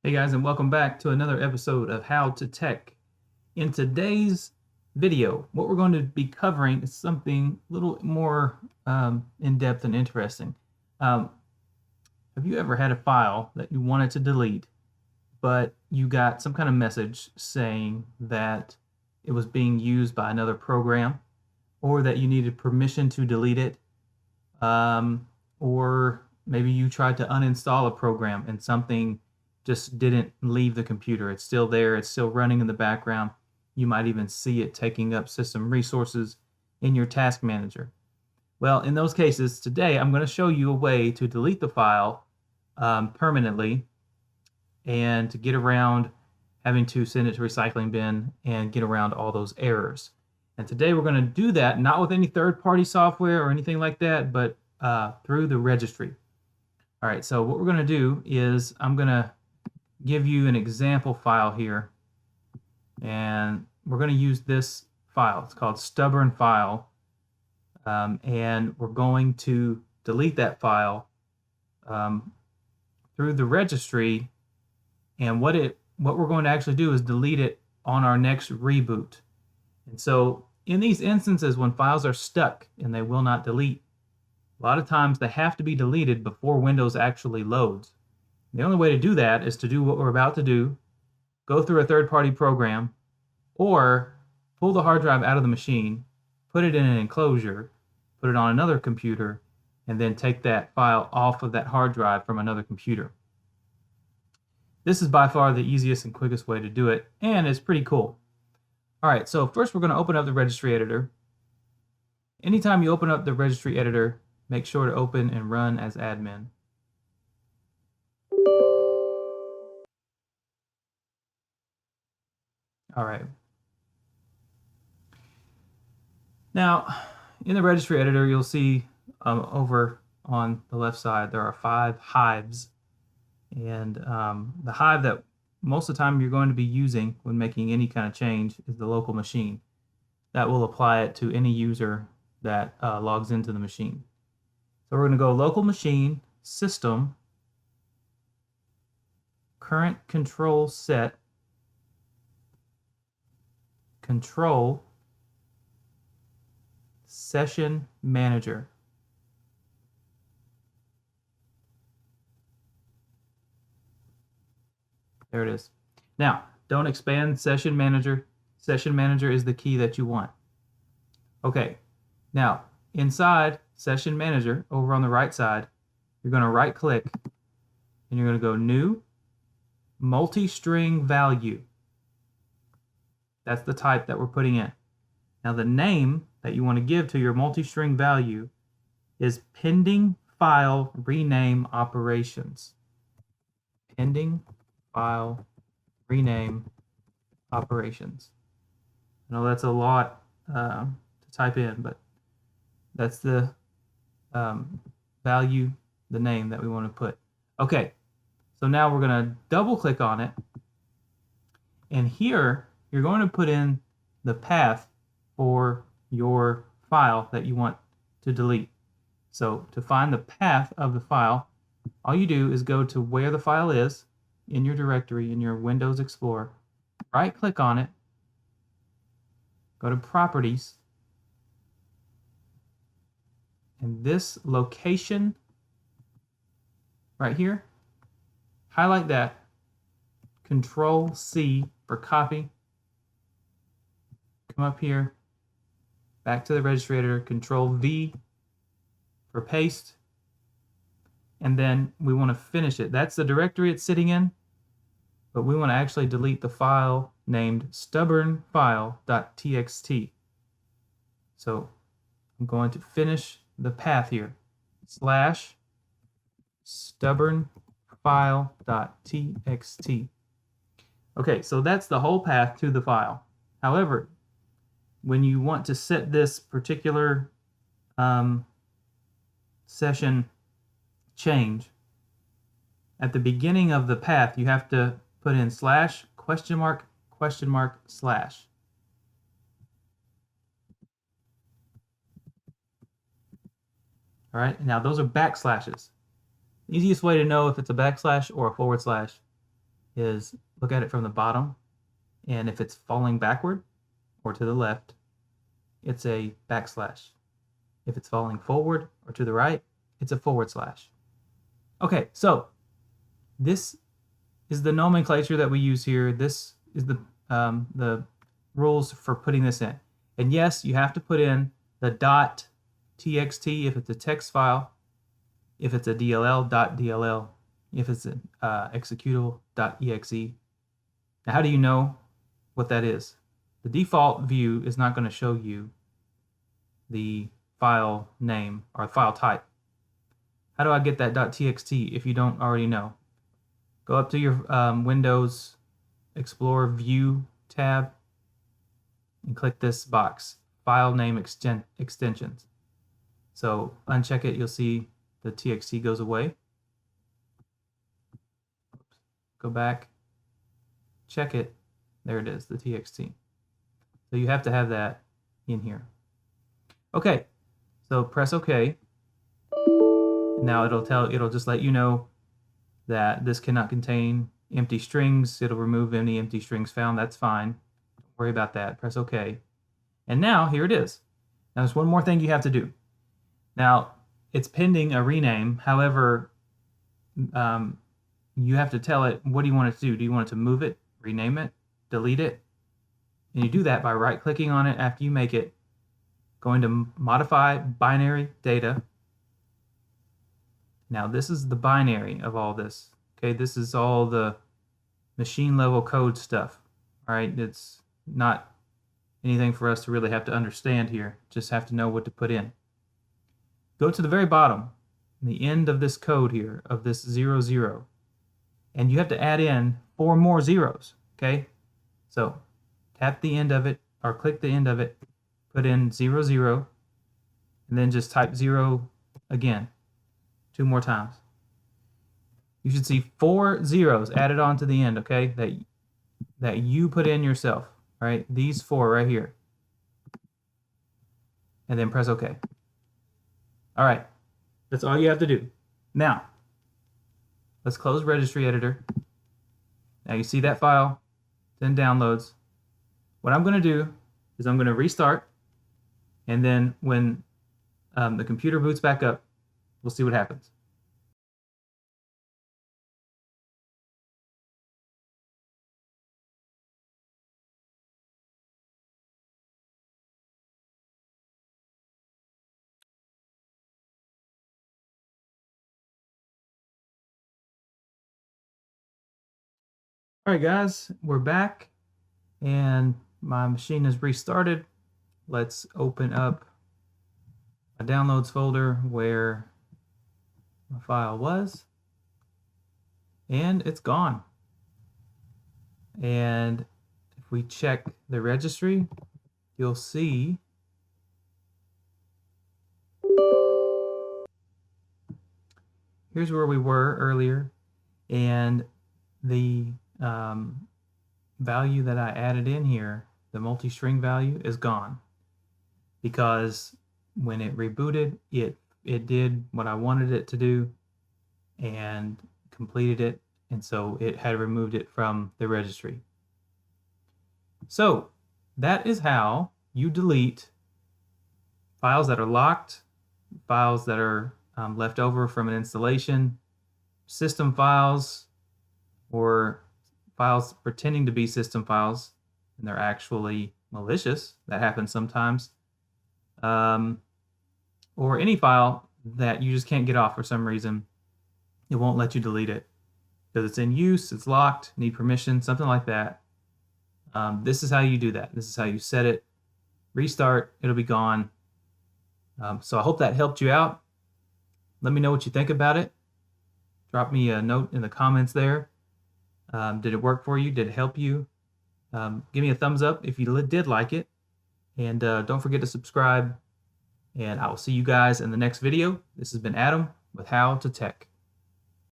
Hey guys, and welcome back to another episode of How to Tech. In today's video, what we're going to be covering is something a little more in-depth and interesting. Have you ever had a file that you wanted to delete, but you got some kind of message saying that it was being used by another program, or that you needed permission to delete it, or maybe you tried to uninstall a program and something just didn't leave the computer. It's still there, it's still running in the background. You might even see it taking up system resources in your task manager. Well, in those cases, today I'm going to show you a way to delete the file permanently and to get around having to send it to recycling bin and get around all those errors. And today we're going to do that not with any third-party software or anything like that, but through the registry. All right, so what we're going to do is I'm going to give you an example file here, and we're going to use this file. It's called stubborn file, and we're going to delete that file through the registry. And what we're going to actually do is delete it on our next reboot. And so in these instances, when files are stuck and they will not delete, a lot of times they have to be deleted before Windows actually loads. The only way to do that is to do what we're about to do, go through a third-party program, or pull the hard drive out of the machine, put it in an enclosure, put it on another computer, and then take that file off of that hard drive from another computer. This is by far the easiest and quickest way to do it, and it's pretty cool. All right, so first we're going to open up the registry editor. Anytime you open up the registry editor, make sure to open and run as admin. All right. Now, in the registry editor, you'll see over on the left side, there are 5 hives. And the hive that most of the time you're going to be using when making any kind of change is the local machine. That will apply it to any user that logs into the machine. So we're going to go local machine, system, current control set, control, session manager. There it is. Now, don't expand session manager. Session manager is the key that you want. Okay, now inside session manager, over on the right side, you're going to right click and you're going to go new, multi-string value. That's the type that we're putting in. Now the name that you want to give to your multi-string value is pending file rename operations. Pending file rename operations. I know that's a lot to type in, but that's the value, the name that we want to put. Okay, so now we're going to double click on it, and here you're going to put in the path for your file that you want to delete. So to find the path of the file, all you do is go to where the file is in your directory in your Windows Explorer, right click on it, go to properties, and this location right here, highlight that, Control C for copy, come up here, back to the registry editor, Control V for paste, and then we want to finish it. That's the directory it's sitting in, but we want to actually delete the file named stubbornfile.txt. So I'm going to finish the path here, /stubbornfile.txt. Okay, so that's the whole path to the file. However, when you want to set this particular session change, at the beginning of the path, you have to put in /??//. All right, now those are backslashes. The easiest way to know if it's a backslash or a forward slash is look at it from the bottom, and if it's falling backward or to the left, it's a backslash. If it's falling forward or to the right, it's a forward slash. Okay, so this is the nomenclature that we use here. This is the rules for putting this in. And yes, you have to put in the .txt if it's a text file, if it's a DLL, .dll, if it's an executable, .exe. Now, how do you know what that is? The default view is not going to show you the file name or file type. How do I get that .txt if you don't already know? Go up to your Windows Explorer View tab and click this box, File Name Extensions. So uncheck it, you'll see the txt goes away. Go back, check it, there it is, the txt. So you have to have that in here. Okay, so press OK. Now it'll just let you know that this cannot contain empty strings. It'll remove any empty strings found. That's fine. Don't worry about that. Press OK. And now here it is. Now there's one more thing you have to do. Now it's pending a rename. However, you have to tell it what do you want it to do. Do you want it to move it, rename it, delete it? And you do that by right-clicking on it after you make it, going to Modify Binary Data. Now this is the binary of all this. Okay, this is all the machine level code stuff. All right, it's not anything for us to really have to understand here. Just have to know what to put in. Go to the very bottom, the end of this code here, of this 0, 0. And you have to add in 4 more zeros, okay? So tap the end of it, or click the end of it, put in 0, 0, and then just type 0 again, 2 more times. You should see 4 zeros added on to the end, okay, that you put in yourself, all right? These 4 right here. And then press OK. All right, that's all you have to do. Now, let's close Registry Editor. Now you see that file, then downloads. What I'm going to do is I'm going to restart, and then when the computer boots back up, we'll see what happens. All right, guys, we're back, and my machine is restarted. Let's open up a downloads folder where my file was, and it's gone. And if we check the registry, you'll see here's where we were earlier, and the value that I added in here, the multi-string value, is gone, because when it rebooted, it did what I wanted it to do and completed it, and so it had removed it from the registry. So that is how you delete files that are locked, files that are left over from an installation, system files, or files pretending to be system files and they're actually malicious. That happens sometimes. Or any file that you just can't get off for some reason. It won't let you delete it because it's in use, it's locked, need permission, something like that. This is how you do that. This is how you set it. Restart, it'll be gone. So I hope that helped you out. Let me know what you think about it. Drop me a note in the comments there. Did it work for you? Did it help you? Give me a thumbs up if you did like it. And don't forget to subscribe. And I will see you guys in the next video. This has been Adam with How to Tech.